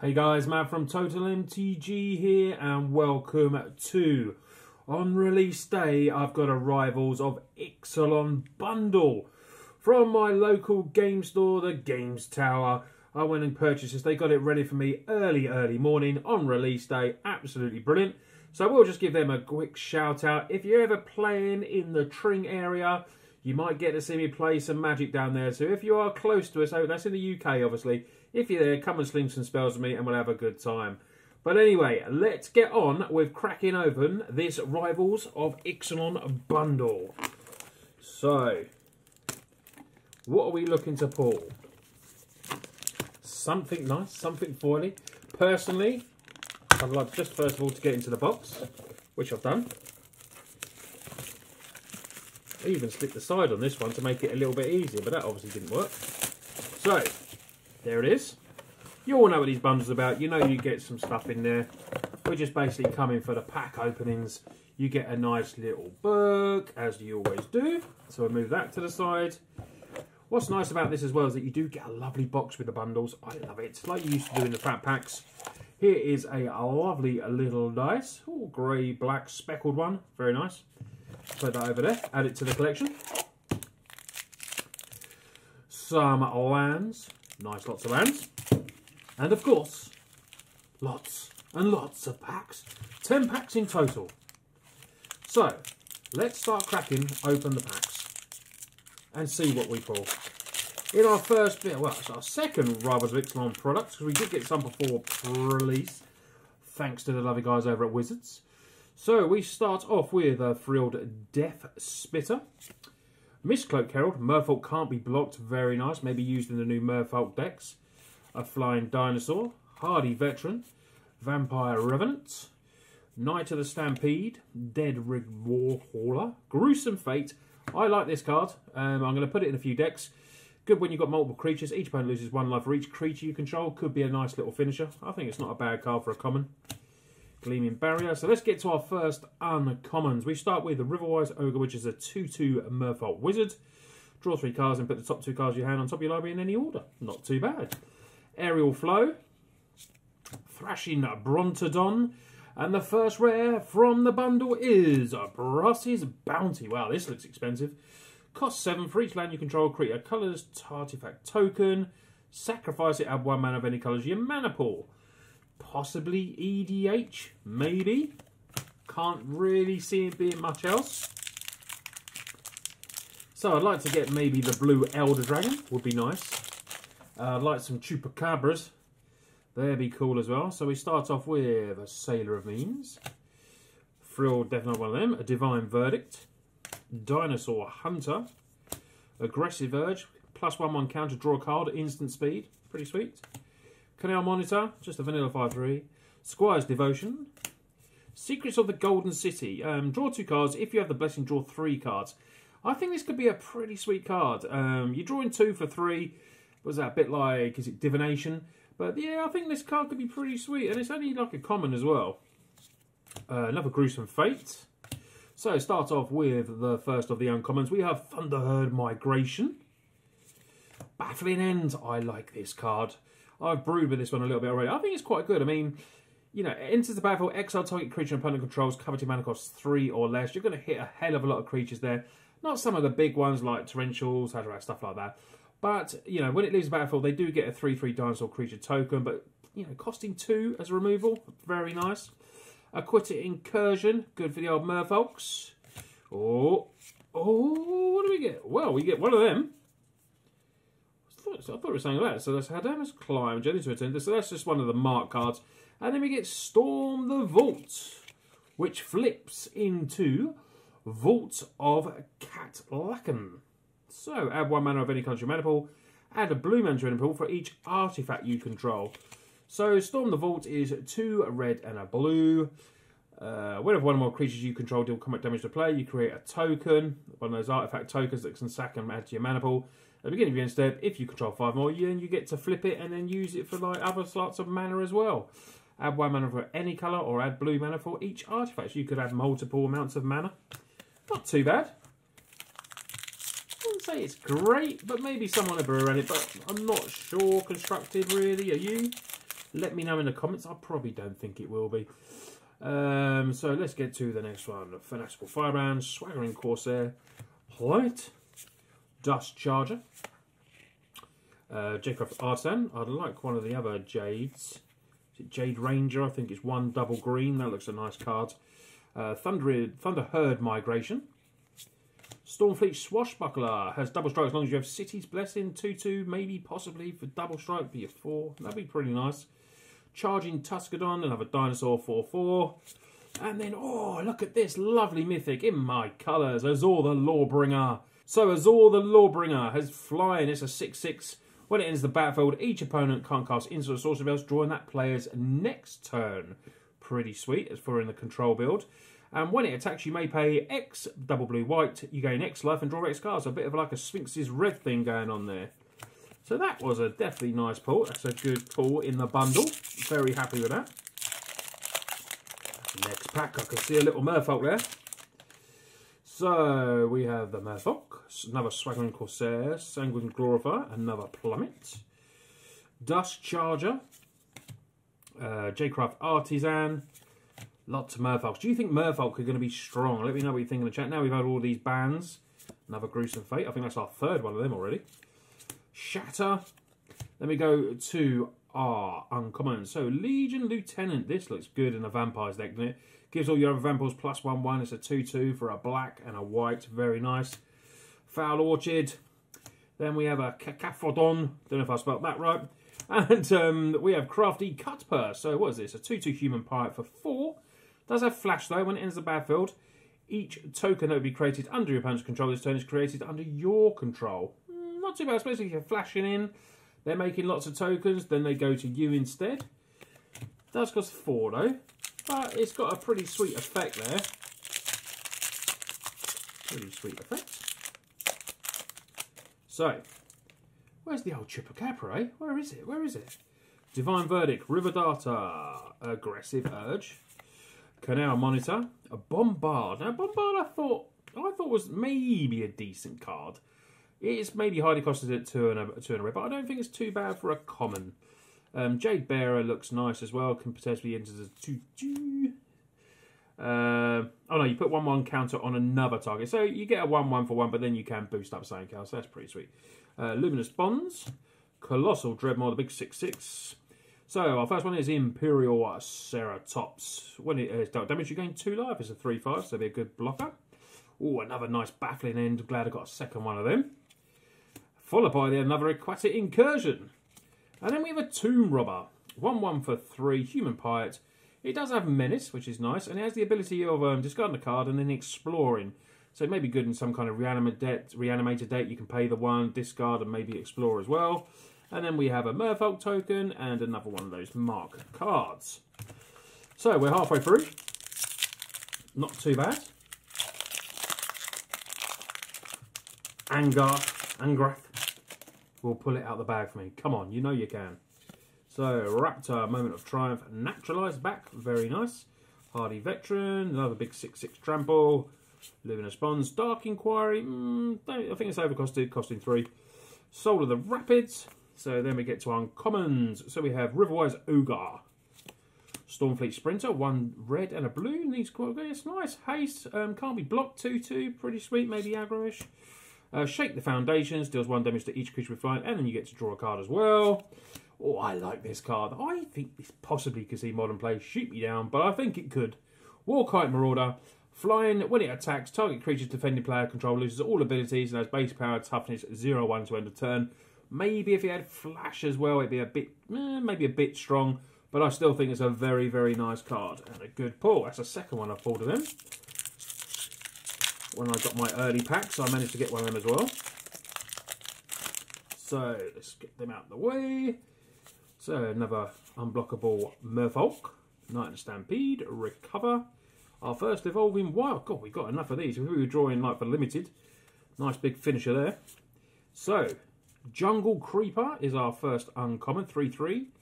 Hey guys, Matt from TOTALmtg here, and welcome to, on release day, I've got a Rivals of Ixalan bundle from my local game store, the Games Tower. I went and purchased this. They got it ready for me early morning on release day. Absolutely brilliant. So we'll just give them a quick shout out. If you're ever playing in the Tring area, you might get to see me play some Magic down there. So if you are close to us, that's in the UK obviously, if you're there, come and sling some spells with me and we'll have a good time. But anyway, let's get on with cracking open this Rivals of Ixalan bundle. So, what are we looking to pull? Something nice, something foily. Personally, I'd like just first of all to get into the box, which I've done. I even slipped the side on this one to make it a little bit easier, but that obviously didn't work. So, there it is. You all know what these bundles are about. You know you get some stuff in there. We're just basically coming for the pack openings. You get a nice little book, as you always do. So we'll move that to the side. What's nice about this as well is that you do get a lovely box with the bundles. I love it. Like you used to do in the fat packs. Here is a lovely little dice. Oh, grey, black, speckled one. Very nice. Put that over there. Add it to the collection. Some lands. Nice, lots of lands. And of course, lots and lots of packs. 10 packs in total. So, let's start cracking open the packs and see what we pull. In our first bit, well, it's our second Rivals of Ixalan products, because we did get some before release, thanks to the lovely guys over at Wizards. So, we start off with a Frilled Death Spitter. Mistcloak Herald, Merfolk can't be blocked, very nice, maybe used in the new Merfolk decks. A Flying Dinosaur, Hardy Veteran, Vampire Revenant, Knight of the Stampede, Dead Rig Warhauler, Gruesome Fate. I like this card. I'm going to put it in a few decks. Good when you've got multiple creatures. Each opponent loses 1 life for each creature you control. Could be a nice little finisher. I think it's not a bad card for a common. Gleaming Barrier. So let's get to our first uncommons. We start with the Riverwise Ogre, which is a 2/2 Merfolk Wizard. Draw 3 cards and put the top 2 cards of your hand on top of your library in any order. Not too bad. Aerial Flow, Thrashing Brontodon, and the first rare from the bundle is Brass's Bounty. Wow, this looks expensive. Cost 7 for each land you control. Create a colours artifact token. Sacrifice it. Add 1 mana of any colours to your mana pool. Possibly EDH, maybe. Can't really see it being much else. So I'd like to get maybe the blue Elder Dragon. Would be nice. I'd like some Chupacabras. They'd be cool as well. So we start off with a Sailor of Means. Frilled, definitely one of them. A Divine Verdict. Dinosaur Hunter. Aggressive Urge. +1/1 counter, draw a card, instant speed. Pretty sweet. Canal Monitor, just a vanilla 5/3. Squire's Devotion. Secrets of the Golden City. Draw 2 cards. If you have the blessing, draw 3 cards. I think this could be a pretty sweet card. You're drawing 2 for 3. Was that a bit like, is it Divination? But yeah, I think this card could be pretty sweet. And it's only like a common as well. Another Gruesome Fate. So start off with the first of the uncommons. We have Thunderherd Migration. Baffling End. I like this card. I've brewed with this one a little bit already. I think it's quite good. I mean, you know, it enters the battlefield, exile target creature opponent controls, coveted mana costs 3 or less. You're going to hit a hell of a lot of creatures there. Not some of the big ones like Torrentials, Hazorak, stuff like that. But, you know, when it leaves the battlefield, they do get a 3/3 dinosaur creature token. But, you know, costing 2 as a removal. Very nice. Aquatic Incursion. Good for the old Merfolks. Oh, what do we get? Well, we get one of them. I thought it was saying that. So that's Hadamas Climb. Jelly to attend. So that's just one of the mark cards. And then we get Storm the Vault, which flips into Vault of Catlacan. So, add 1 mana of any country mana pool. Add a blue mana to your mana pool for each artifact you control. So, Storm the Vault is 2 red and a blue. Whenever one or more creatures you control deal combat damage to play, you create a token. One of those artifact tokens that can sack and add to your mana pool. At the beginning of your end step, if you control 5 more, then you get to flip it and then use it for like other sorts of mana as well. Add 1 mana for any colour or add blue mana for each artifact. So you could add multiple amounts of mana. Not too bad. I wouldn't say it's great, but maybe someone will brew around it, but I'm not sure constructed really. Are you? Let me know in the comments. I probably don't think it will be. So let's get to the next one. Fanatical Firebrand, Swaggering Corsair, Plummet, Dust Charger, Jaycraft Artisan. I'd like one of the other Jades. Is it Jade Ranger? I think it's one double green. That looks a nice card. Thunder Herd Migration. Stormfleet Swashbuckler has double strike as long as you have City's Blessing, 2/2, maybe possibly for double strike, be a 4. That'd be pretty nice. Charging Tuscadon, another dinosaur, 4/4. And then, oh, look at this lovely mythic in my colours, Azor the Lawbringer. So Azor the Lawbringer has flying, it's a 6/6. When it enters the battlefield, each opponent can't cast instant sorcery spells during that player's next turn. Pretty sweet, as for in the control build. And when it attacks, you may pay X, double blue white, you gain X life and draw X cards. So a bit of like a Sphinx's red thing going on there. So that was a definitely nice pull. That's a good pull in the bundle. Very happy with that. Next pack, I can see a little Merfolk there. So we have the Merfolk, another Swaggering Corsair, Sanguine Glorifier, another Plummet, Dust Charger, Jaycraft Artisan. Lots of Merfolks. Do you think Merfolk are going to be strong? Let me know what you think in the chat. Now we've had all these bans. Another Gruesome Fate. I think that's our third one of them already. Shatter. Then we go to our uncommon. So Legion Lieutenant. This looks good in a Vampires deck, doesn't it? Gives all your other Vampires +1/1. It's a 2/2 for a black and a white. Very nice. Foul Orchard. Then we have a Cacaphodon. Don't know if I spelled that right. And we have Crafty Cutpurse. So what is this? A 2/2 human pirate for 4. Does have flash though. When it enters the battlefield, each token that would be created under your opponent's control this turn is created under your control. Not too bad, especially if you're flashing in. They're making lots of tokens, then they go to you instead. Does cost 4 though, but it's got a pretty sweet effect there. Pretty sweet effect. So, where's the old Chupacabra, eh? Where is it? Where is it? Divine Verdict, River Data, Aggressive Urge, Canal Monitor, a Bombard. Now Bombard I thought was maybe a decent card. It's maybe highly costed at 2 and a red, but I don't think it's too bad for a common. Jade Bearer looks nice as well, can potentially enter as a 2/2. Oh no, you put 1/1 counter on another target. So you get a 1/1 for 1, but then you can boost up something else. That's pretty sweet. Luminous Bonds, Colossal Dreadmore, the big 6/6. So our first one is Imperial Ceratops. When it is dealt damage, you gain 2 life. It's a 3/5, so it'll be a good blocker. Oh, another nice baffling end. Glad I got a second one of them. Followed by another Aquatic Incursion. And then we have a Tomb Robber. 1/1 for 3, human pirate. It does have Menace, which is nice, and it has the ability of discarding a card and then exploring. So it may be good in some kind of reanimated deck. You can pay the 1, discard, and maybe explore as well. And then we have a Merfolk token and another one of those mark cards. So we're halfway through. Not too bad. Angrath will pull it out of the bag for me. Come on, you know you can. So, Raptor, Moment of Triumph, Naturalized back, very nice. Hardy Veteran, another big 6/6 Trample. Luminous Bonds, Dark Inquiry, I think it's overcosted, costing 3. Soul of the Rapids. So then we get to uncommons. So we have Riverwise Ogre. Stormfleet Sprinter, 1 red and a blue. Needs quite good, it's nice. Haste, can't be blocked, 2/2, pretty sweet, maybe aggro-ish. Shake the Foundations, deals 1 damage to each creature with flying, and then you get to draw a card as well. Oh, I like this card. I think this possibly could see modern play. Shoot me down, but I think it could. Warkite Marauder. Flying, when it attacks, target creature's defending player control loses all abilities and has base power, toughness, 0/1 to end of turn. Maybe if it had flash as well, it'd be a bit, maybe a bit strong, but I still think it's a very, very nice card and a good pull. That's the second one I've pulled of them. When I got my early packs, I managed to get one of them as well. So let's get them out of the way. So another unblockable Merfolk, Knight and Stampede, Recover. Our first evolving wild. God, we got enough of these. We were drawing like for limited. Nice big finisher there. So, Jungle Creeper is our first uncommon, 3/3.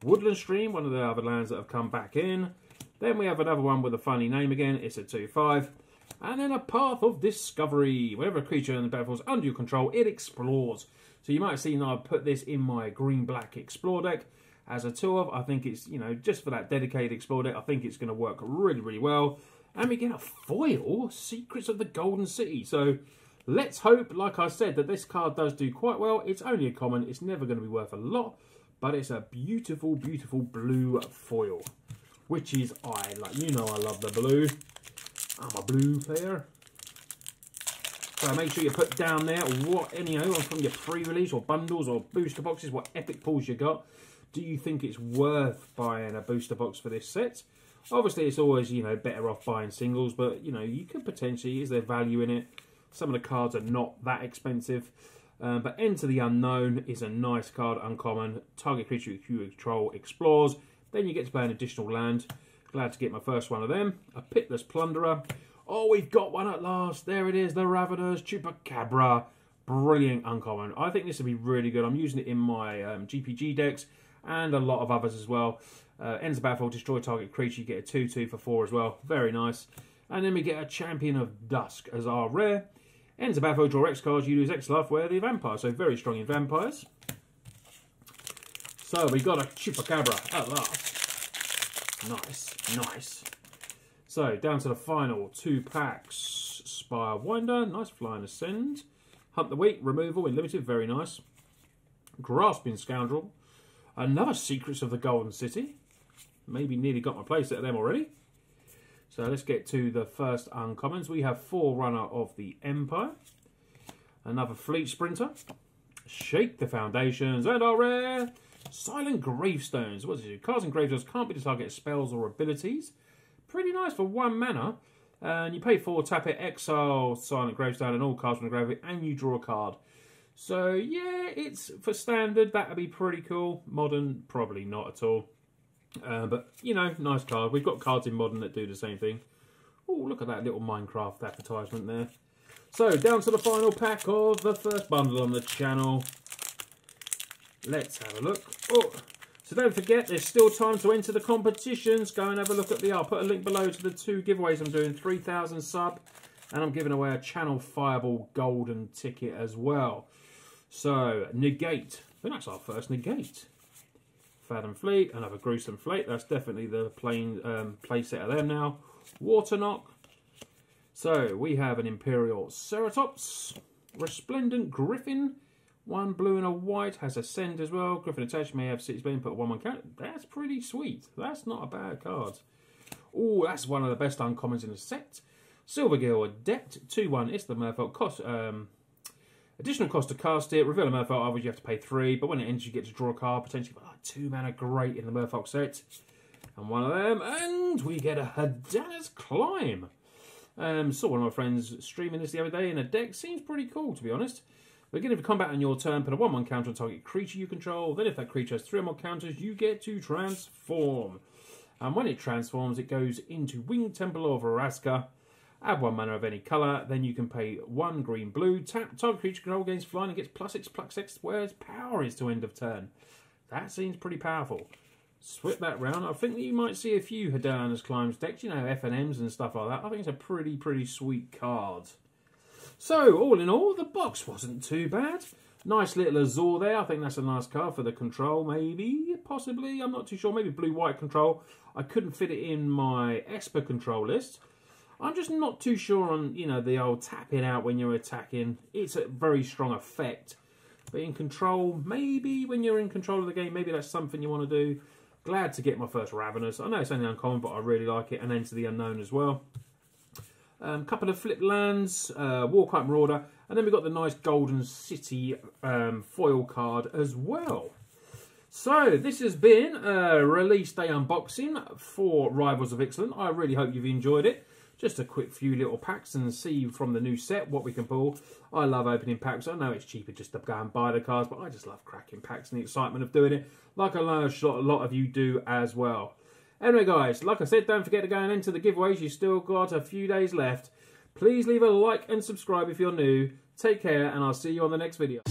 Woodland Stream, one of the other lands that have come back in. Then we have another one with a funny name again. It's a 2/5. And then a Path of Discovery. Whenever a creature in the battlefield is under your control, it explores. So you might have seen I put this in my green-black Explore deck. as a 2-of. I think it's, you know, just for that dedicated Explorer deck, I think it's going to work really, really well. And we get a foil, Secrets of the Golden City. So let's hope, like I said, that this card does do quite well. It's only a common. It's never going to be worth a lot. But it's a beautiful, beautiful blue foil. Which is, you know I love the blue. I'm a blue player. So make sure you put down there what, you know, from your pre-release or bundles or booster boxes, what epic pulls you got. Do you think it's worth buying a booster box for this set? Obviously, it's always, you know, better off buying singles, but, you know, you could potentially, is there value in it? Some of the cards are not that expensive. But Enter the Unknown is a nice card, uncommon. Target creature you control explores. Then you get to play an additional land. Glad to get my first one of them. A Pitless Plunderer. Oh, we've got one at last. There it is, the Ravenous Chupacabra. Brilliant uncommon. I think this would be really good. I'm using it in my GPG decks and a lot of others as well. Ends the battlefield, destroy target creature. You get a 2/2 for 4 as well. Very nice. And then we get a Champion of Dusk as our rare. Ends the battlefield, draw X cards. You lose X life, where the vampire. So very strong in vampires. So we got a Chupacabra at last. Nice, nice. So down to the final 2 packs. Spire Winder, nice Flying Ascend. Hunt the Weak, removal in limited, very nice. Grasping Scoundrel. Another Secrets of the Golden City. Maybe nearly got my place at them already. So let's get to the first uncommons. We have Forerunner of the Empire. Another Fleet Sprinter. Shake the Foundations. And our rare Silent Gravestones. What does it do? Cards and gravestones can't be the target of spells or abilities. Pretty nice for 1 mana. And you pay 4, tap it, exile Silent Gravestone and all cards from the graveyard, and you draw a card. So yeah, it's for standard, that would be pretty cool. Modern, probably not at all. But, you know, nice card. We've got cards in Modern that do the same thing. Oh, look at that little Minecraft advertisement there. So, down to the final pack of the first bundle on the channel. Let's have a look. Oh, so don't forget, there's still time to enter the competitions. Go and have a look at I'll put a link below to the 2 giveaways I'm doing. 3,000 sub, and I'm giving away a ChannelFireball golden ticket as well. So, Negate. I think that's our first Negate. Fathom Fleet, another Gruesome Fleet. That's definitely the plain play set of them now. Waterknock. So we have an Imperial Ceratops. Resplendent Griffin. 1 blue and a white. Has Ascend as well. Griffin attached, may have 6 blue, put a 1/1 counter. That's pretty sweet. That's not a bad card. Oh, that's one of the best uncommons in the set. Silvergill Adept. 2/1. It's the Merfolk. Cost, additional cost to cast it. Reveal a Merfolk, otherwise you have to pay 3. But when it ends, you get to draw a card. Potentially 2 mana, great in the Merfolk set. And one of them. And we get a Hadana's Climb. Saw one of my friends streaming this the other day in a deck. Seems pretty cool, to be honest. Beginning of combat on your turn, put a 1/1 counter on target creature you control. Then if that creature has 3 or more counters, you get to transform. And when it transforms, it goes into Winged Temple of Araska. Add 1 mana of any colour, then you can pay 1 green blue. Tap target creature control gains flying and gets +6/+6, whereas power is to end of turn. That seems pretty powerful. Swip that round. I think that you might see a few Hadana's Climbs decks, you know, FNMs and stuff like that. I think it's a pretty sweet card. So, all in all, the box wasn't too bad. Nice little Azure there. I think that's a nice card for the control, maybe, possibly. I'm not too sure. Maybe blue-white control. I couldn't fit it in my Esper control list. I'm just not too sure on, you know, the old tapping out when you're attacking. It's a very strong effect. But in control, maybe when you're in control of the game, maybe that's something you want to do. Glad to get my first Ravenous. I know it's only uncommon, but I really like it. And Enter the Unknown as well. Couple of flip lands, Warkite Marauder, and then we've got the nice Golden City foil card as well. So, this has been a release day unboxing for Rivals of Ixalan. I really hope you've enjoyed it. Just a quick few little packs and see from the new set what we can pull. I love opening packs. I know it's cheaper just to go and buy the cards, but I just love cracking packs and the excitement of doing it, like I know a lot of you do as well. Anyway, guys, like I said, don't forget to go and enter the giveaways. You've still got a few days left. Please leave a like and subscribe if you're new. Take care, and I'll see you on the next video.